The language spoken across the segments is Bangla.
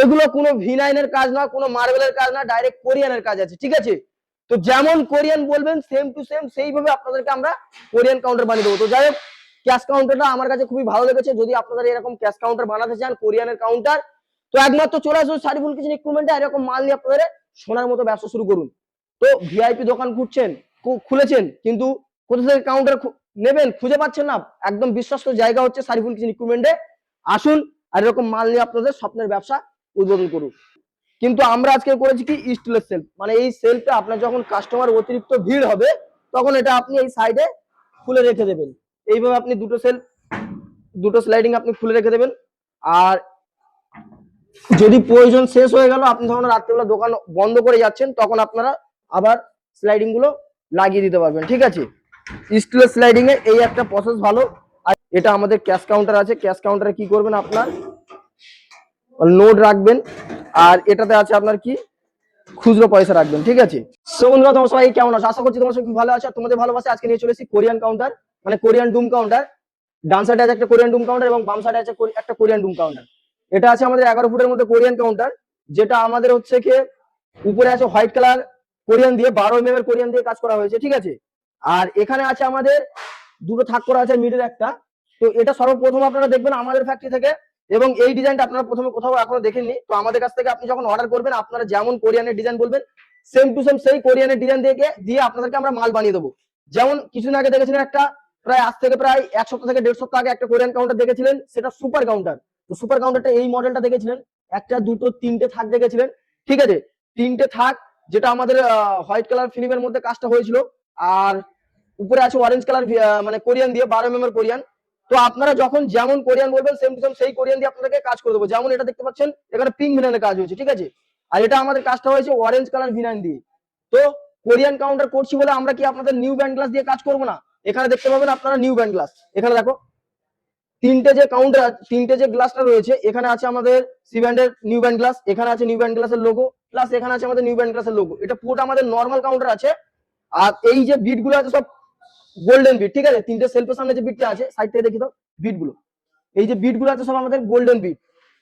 এগুলো কোনো ভিনাইনের কাজ না, কোনো মার্বেলের কাজ না, ডাইরেক্ট কোরিয়ানের কাজ আছে, ঠিক আছে। তো যেমন কোরিয়ান বলবেন সেম টু সেম সেইভাবে আপনাদেরকে আমরা কোরিয়ান কাউন্টার বানিয়ে দেবো। তো যাই হোক, ক্যাশ কাউন্টারটা আমার কাছে খুবই ভালো লেগেছে। যদি আপনারা এরকম ক্যাশ কাউন্টার বানাতে চান, কোরিয়ানের কাউন্টার, তো একমাত্র চলে আসুন সারিফুল কিচেন ইকুইপমেন্টে। এরকম মাল নিয়ে আপনাদের সোনার মতো ব্যবসা শুরু করুন। তো ভিআইপি দোকান খুলেছেন, কিন্তু কোথা থেকে কাউন্টার নেবেন খুঁজে পাচ্ছেন না, একদম বিশ্বস্ত জায়গা হচ্ছে সারিফুল কিচেন ইকুইপমেন্টে। আসুন আর এরকম মাল নিয়ে আপনাদের স্বপ্নের ব্যবসা উদ্বোধন করুন। কিন্তু আমরা আজকে করেছি কি স্টিলের সেলফ, মানে এই সেলফটা আপনার যখন কাস্টমার অতিরিক্ত ভিড় হবে তখন এটা আপনি এই সাইডে খুলে রেখে দেবেন। এইভাবে আপনি দুটো স্লাইডিং আপনি খুলে রেখে দেবেন। আর যদি প্রয়োজন শেষ হয়ে গেল, আপনি যখন রাত্রিবেলা দোকান বন্ধ করে যাচ্ছেন, তখন আপনারা আবার স্লাইডিং গুলো লাগিয়ে দিতে পারবেন, ঠিক আছে। স্টিলের স্লাইডিং এ এই একটা প্রসেস ভালো। আর এটা আমাদের ক্যাশ কাউন্টার আছে, ক্যাশ কাউন্টারে কি করবেন, আপনার নোট রাখবেন, আর এটাতে আছে আপনার কি খুচরো পয়সা রাখবেন, ঠিক আছে। সো বন্ধুরা, তোমার সবাই কেমন আছো? আশা করছি তোমার সবাই খুব ভালো আছো। তোমাদের ভালোবাসা আজকে নিয়ে চলেছি কোরিয়ান কাউন্টার, মানে কোরিয়ান ডুম কাউন্টার। ডান সাইডে আছে একটা কোরিয়ান ডুম কাউন্টার এবং বাম সাইডে আছে একটা কোরিয়ান ডুম কাউন্টার। এটা আছে আমাদের 11 ফুটের মধ্যে কোরিয়ান কাউন্টার, যেটা আমাদের হচ্ছে কি উপরে আছে হোয়াইট কালার কোরিয়ান দিয়ে, 12 mm এর কোরিয়ান দিয়ে কাজ করা হয়েছে, ঠিক আছে। আর এখানে আছে আমাদের দুটো থাক করা আছে, মিডল একটা। তো এটা সর্বপ্রথম আপনারা দেখবেন আমাদের ফ্যাক্টরি থেকে, এবং এই ডিজাইনটা আপনারা প্রথমে কোথাও এখনো দেখেননি। তো আমাদের কাছ থেকে আপনি যখন অর্ডার করবেন, আপনারা যেমন কোরিয়ানের ডিজাইন বলবেন সেম টু সেম সেই কোরিয়ানের ডিজাইন দিয়ে আপনাদেরকে আমরা মাল বানিয়ে দেবো। যেমন কিছুদিন আগে দেখেছিলেন একটা, প্রায় আজ থেকে প্রায় 1 সপ্তাহ থেকে 1.5 সপ্তাহ আগে একটা কোরিয়ান কাউন্টার দেখেছিলেন, সেটা সুপার কাউন্টার। তো সুপার কাউন্টারটা এই মডেলটা দেখেছিলেন, একটা দুটো তিনটে থাক দেখেছিলেন, ঠিক আছে। তিনটে থাক, যেটা আমাদের হোয়াইট কালার ফিল্মের মধ্যে কাজটা হয়েছিল। আর উপরে আছে অরেঞ্জ কালার, মানে কোরিয়ান দিয়ে 12 mm কোরিয়ান। তো আপনারা যখন যেমন কোরিয়ান বলবেন সেম টু সেম সেই কোরিয়ান দিয়ে আপনাদেরকে কাজ করে দেবো। যেমন এটা দেখতে পাচ্ছেন, এখানে পিঙ্ক ভিনাইনের কাজ হয়েছে, ঠিক আছে। আর এটা আমাদের কাজটা হয়েছে অরেঞ্জ কালার ভিনাইন দিয়ে। তো কোরিয়ান কাউন্টার করছি বলে আমরা কি আপনাদের নিউ ব্যান্ড গ্লাস দিয়ে কাজ করবো না? এখানে দেখতে পাবেন আপনারা নিউ ব্যান্ড গ্লাস। এখানে দেখো তিনটে যে গ্লাসটা রয়েছে, এখানে আছে আমাদের সি ব্যান্ডের নিউ ব্যান্ড গ্লাস, এখানে আছে নিউ ব্যান্ড গ্লাসের লোগো, প্লাস এখানে আছে আমাদের নিউ ব্যান্ড গ্লাসের লোগো। এটা পুরোটা আমাদের নর্মাল কাউন্টার আছে। আর এই যে বিট গুলো আছে সব গোল্ডেন বিট, ঠিক আছে। তিনটে সেলফের সামনে যে বিটটা আছে, সাইড থেকে দেখি তো বিট গুলো, এই যে বিট গুলো আছে সব আমাদের গোল্ডেন বিট,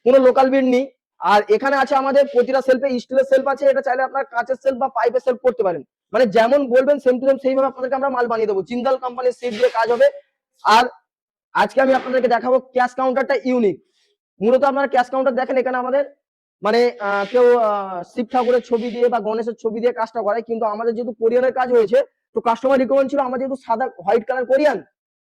কোনো লোকাল বিট নেই। আর এখানে আছে আমাদের প্রতিটা সেলফে স্টিলের সেলফ আছে। এটা চাইলে আপনার কাঁচের সেলফ বা পাইপের সেলফ করতে পারেন, মানে যেমন বলবেন সেম টু সেম সেইভাবে আপনাদেরকে আমরা মাল বানিয়ে দেবো। জিন্দাল কোম্পানির সিট দিয়ে কাজ হবে। আর আজকে আমি আপনাদেরকে দেখাবো ক্যাশ কাউন্টারটা ইউনিক। মূলত আপনারা ক্যাশ কাউন্টার দেখেন, এখানে আমাদের মানে কেউ শিব ঠাকুরের ছবি দিয়ে বা গণেশের ছবি দিয়ে কাজটা করে, কিন্তু আমাদের যেহেতু কোরিয়ানের কাজ হয়েছে, তো কাস্টমার রিকোয়ারমেন্ট ছিল আমার যেহেতু সাদা হোয়াইট কালার কোরিয়ান,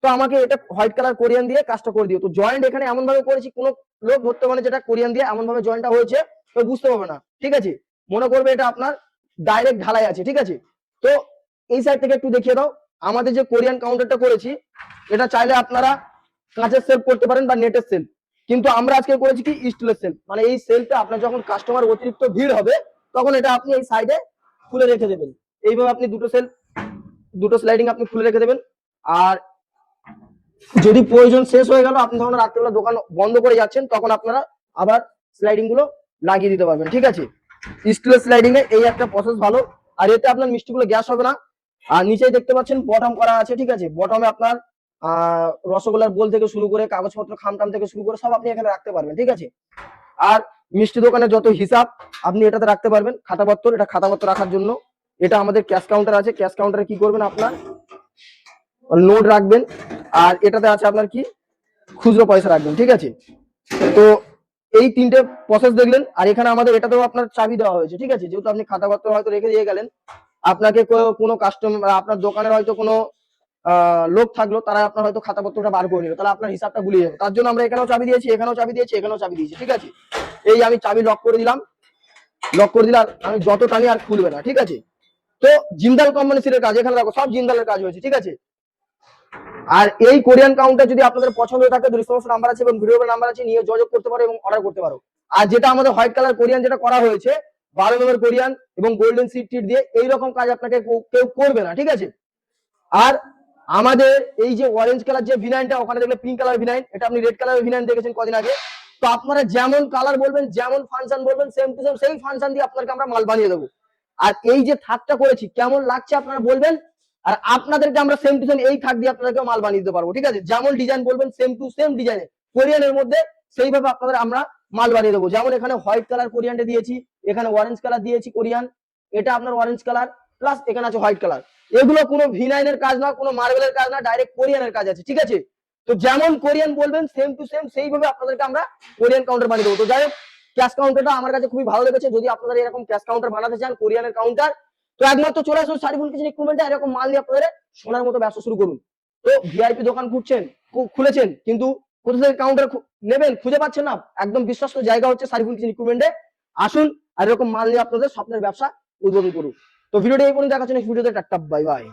তো আমাকে এটা হোয়াইট কালার কোরিয়ান দিয়ে কাজটা করে দিও। তো জয়েন্ট এখানে এমন ভাবে করেছি, কোনো লোক ধরতে পারে যেটা কোরিয়ান দিয়ে এমন ভাবে জয়েন্টটা হয়েছে, তো বুঝতে পারবে না, ঠিক আছে। মনে করবে এটা আপনার ডাইরেক্ট ঢালাই আছে, ঠিক আছে। তো এই সাইড থেকে একটু দেখিয়ে দাও। আমাদের যে কোরিয়ান কাউন্টারটা করেছি, এটা চাইলে আপনারা কাঁচের সেলফ করতে পারেন বা নেটের সেলফ, কিন্তু আমরা আজকে করেছি কি স্টিলের সেলফ। মানে এই সেলফটা আপনার যখন কাস্টমার অতিরিক্ত ভিড় হবে, তখন এটা আপনি এই সাইডে খুলে রেখে দেবেন। এইভাবে আপনি দুটো স্লাইডিং আপনি খুলে রেখে দেবেন। আর যদি প্রয়োজন শেষ হয়ে গেল, আপনি যখন রাত্রিবেলা দোকান বন্ধ করে যাচ্ছেন, তখন আপনারা আবার স্লাইডিং গুলো লাগিয়ে দিতে পারবেন, ঠিক আছে। স্টিলের স্লাইডিং এ এই একটা প্রসেস ভালো। আর এতে আপনার মিষ্টিগুলো গ্যাস হবে না। আর নিচেই দেখতে পাচ্ছেন বটম করা আছে, ঠিক আছে। বটমে আপনার রসগোল্লার বোল থেকে শুরু করে কাগজপত্র খামটাম থেকে শুরু করে সব আপনি এখানে রাখতে পারবেন, ঠিক আছে। আর মিষ্টি দোকানের যত হিসাব আপনি এটাতে রাখতে পারবেন, খাতাপত্র, এটা খাতাপত্র রাখার জন্য। এটা আমাদের ক্যাশ কাউন্টার আছে, ক্যাশ কাউন্টারে কি করবেন, আপনার নোট রাখবেন, আর এটাতে আছে আপনার কি খুচরো পয়সা রাখবেন, ঠিক আছে। তো এই তিনটে প্রসেস দেখলেন। আর এখানে আমাদের এটাতেও আপনার চাবি দেওয়া হয়েছে, ঠিক আছে। যেহেতু আপনি খাতাপত্র হয়তো রেখে দিয়ে গেলেন, আপনাকে কোনো কাস্টমার, আপনার দোকানের হয়তো কোনো লোক থাকলো, তারা আপনার হয়তো খাতাপত্রটা বার করে নিল, তাহলে আপনার হিসাবটা গুলিয়ে যাবে। তার জন্য আমরা এখানেও চাবি দিয়েছি, এখানেও চাবি দিয়েছি, এখানেও চাবি দিয়েছি, ঠিক আছে। এই আমি চাবি লক করে দিলাম, আমি যত টানি আর খুলবে না, ঠিক আছে। তো জিন্দাল কোম্পানি সিটের কাজ, এখানে দেখো সব জিন্দালের কাজ হয়েছে, ঠিক আছে। আর এই কোরিয়ান কাউন্টার যদি আপনাদের পছন্দ থাকে, ডিসক্রিপশন নাম্বার আছে এবং ভিডিও নাম্বার আছে, নিয়ে যোগাযোগ করতে পারো এবং অর্ডার করতে পারো। আর যেটা আমাদের হোয়াইট কালার কোরিয়ান যেটা করা হয়েছে 12 নম্বর কোরিয়ান এবং গোল্ডেন সিট টিট দিয়ে, এইরকম কাজ আপনাকে কেউ করবে না, ঠিক আছে। আর আমাদের এই যে অরেঞ্জ কালার যে ভিনাইনটা, ওখানে দেখলে পিঙ্ক কালার ভিনাইন, এটা আপনি রেড কালার ভিনাইন দেখেছেন কদিন আগে। তো আপনারা যেমন কালার বলবেন, যেমন ফাংশন বলবেন, সেম টু সেম সেই ফাংশন দিয়ে আপনাকে আমরা মাল বানিয়ে দেবো। আর এই যে থাকটা করেছি কেমন লাগছে আপনারা বলবেন, আর আপনাদেরকে আমরা সেম টু সেম এই থাক দিয়ে আপনাদেরকে মাল বানিয়ে দিতে পারবো, ঠিক আছে। যেমন ডিজাইন বলবেন সেম টু সেম ডিজাইনে কোরিয়ানের মধ্যে, সেইভাবে আপনাদের আমরা মাল বানিয়ে দেবো। যেমন এখানে হোয়াইট কালার কোরিয়ানটা দিয়েছি, এখানে অরেঞ্জ কালার দিয়েছি কোরিয়ান, এটা আপনার অরেঞ্জ কালার প্লাস এখানে আছে হোয়াইট কালার। এগুলো কোনো ভিনাইনের কাজ না, কোনো মার্বেলের কাজ না, ডাইরেক্ট কোরিয়ানের কাজ আছে, ঠিক আছে। তো যেমন কোরিয়ান বলবেন সেম টু সেম সেইভাবে আপনাদেরকে আমরা কোরিয়ান কাউন্টার বানিয়ে দেবো। তো যাই হোক, ক্যাশ কাউন্টারটা আমার কাছে খুবই ভালো লেগেছে। যদি আপনারা এরকম ক্যাশ কাউন্টার বানাতে চান, কোরিয়ানের কাউন্টার, তো একমাত্র চলে আসুন সারিফুল কিচেন ইকুইপমেন্টে। এরকম মাল নিয়ে আপনাদের সোনার মতো ব্যবসা শুরু করুন। তো ভিআইপি দোকান খুলেছেন, কিন্তু কোথা থেকে কাউন্টার নেবেন খুঁজে পাচ্ছেন না, একদম বিশ্বস্ত জায়গা হচ্ছে সারিফুল কিচেন ইকুইপমেন্টে। আসুন আর এরকম মাল নিয়ে আপনাদের স্বপ্নের ব্যবসা উদ্বোধন করুন। তো ভিডিওটি এই পর্যন্ত দেখার জন্য, ভিডিওতে টাটা, বাই বাই।